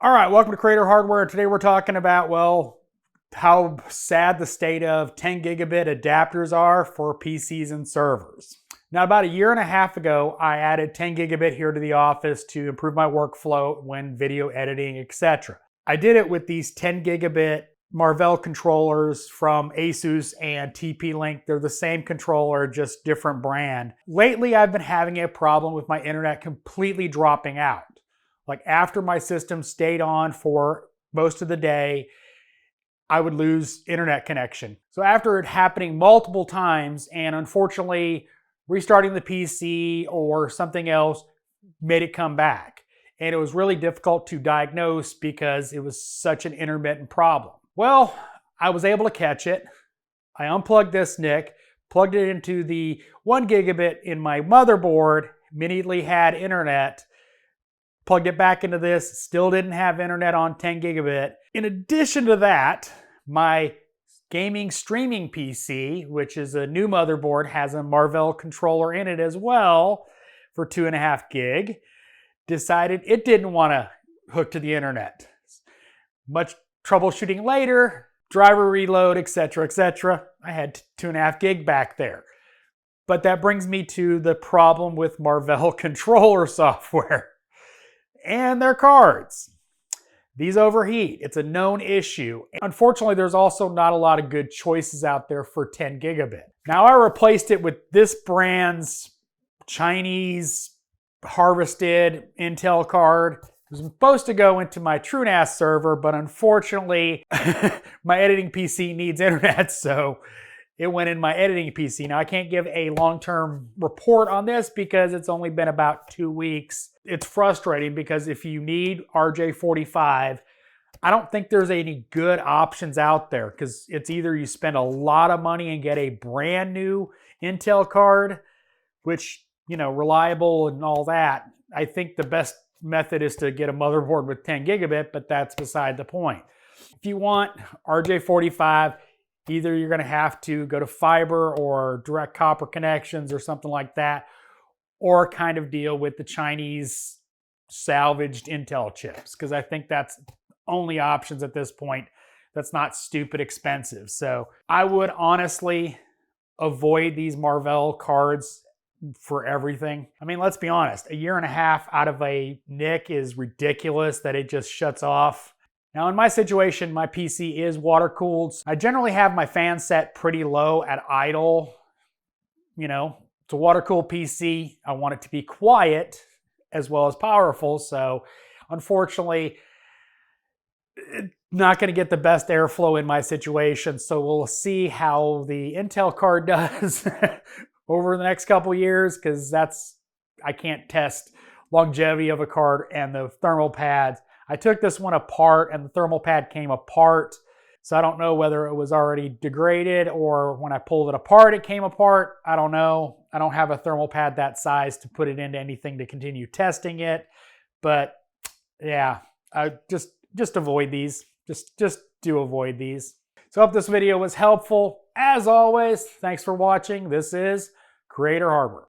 All right, welcome to Creator Hardware. Today we're talking about, well, how sad the state of 10 gigabit adapters are for PCs and servers. Now, about a year and a half ago, I added 10 gigabit here to the office to improve my workflow when video editing, etc. I did it with these 10 gigabit Marvell controllers from Asus and TP-Link. They're the same controller, just different brand. Lately, I've been having a problem with my internet completely dropping out. Like after my system stayed on for most of the day, I would lose internet connection. So after it happening multiple times, and unfortunately restarting the PC or something else made it come back. And it was really difficult to diagnose because it was such an intermittent problem. Well, I was able to catch it. I unplugged this NIC, plugged it into the 1 gigabit in my motherboard, immediately had internet. Plugged it back into this, still didn't have internet on 10 gigabit. In addition to that, my gaming streaming PC, which is a new motherboard, has a Marvell controller in it as well for 2.5 gig, decided it didn't want to hook to the internet. Much troubleshooting later, driver reload, etc. I had 2.5 gig back there. But that brings me to the problem with Marvell controller software and their cards. These overheat. It's a known issue. Unfortunately, there's also not a lot of good choices out there for 10 gigabit. Now I replaced it with this brand's Chinese harvested Intel card. It was supposed to go into my TrueNAS server, but unfortunately, my editing PC needs internet, so it went in my editing PC. Now I can't give a long-term report on this because it's only been about 2 weeks. It's frustrating because if you need RJ45, I don't think there's any good options out there because it's either you spend a lot of money and get a brand new Intel card, which, you know, reliable and all that. I think the best method is to get a motherboard with 10 gigabit, but that's beside the point. If you want RJ45, either you're going to have to go to fiber or direct copper connections or something like that, or kind of deal with the Chinese salvaged Intel chips, because I think that's only options at this point. That's not stupid expensive. So I would honestly avoid these Marvell cards for everything. I mean, let's be honest, a year and a half out of a NIC is ridiculous that it just shuts off. Now in my situation, my PC is water cooled. I generally have my fan set pretty low at idle. You know, it's a water cooled PC. I want it to be quiet as well as powerful. So unfortunately, it's not going to get the best airflow in my situation. So we'll see how the Intel card does over the next couple years, because I can't test longevity of a card and the thermal pads. I took this one apart and the thermal pad came apart. So I don't know whether it was already degraded or when I pulled it apart, it came apart. I don't know. I don't have a thermal pad that size to put it into anything to continue testing it. But yeah, I just avoid these. Just do avoid these. So I hope this video was helpful. As always, thanks for watching. This is Creator Hardware.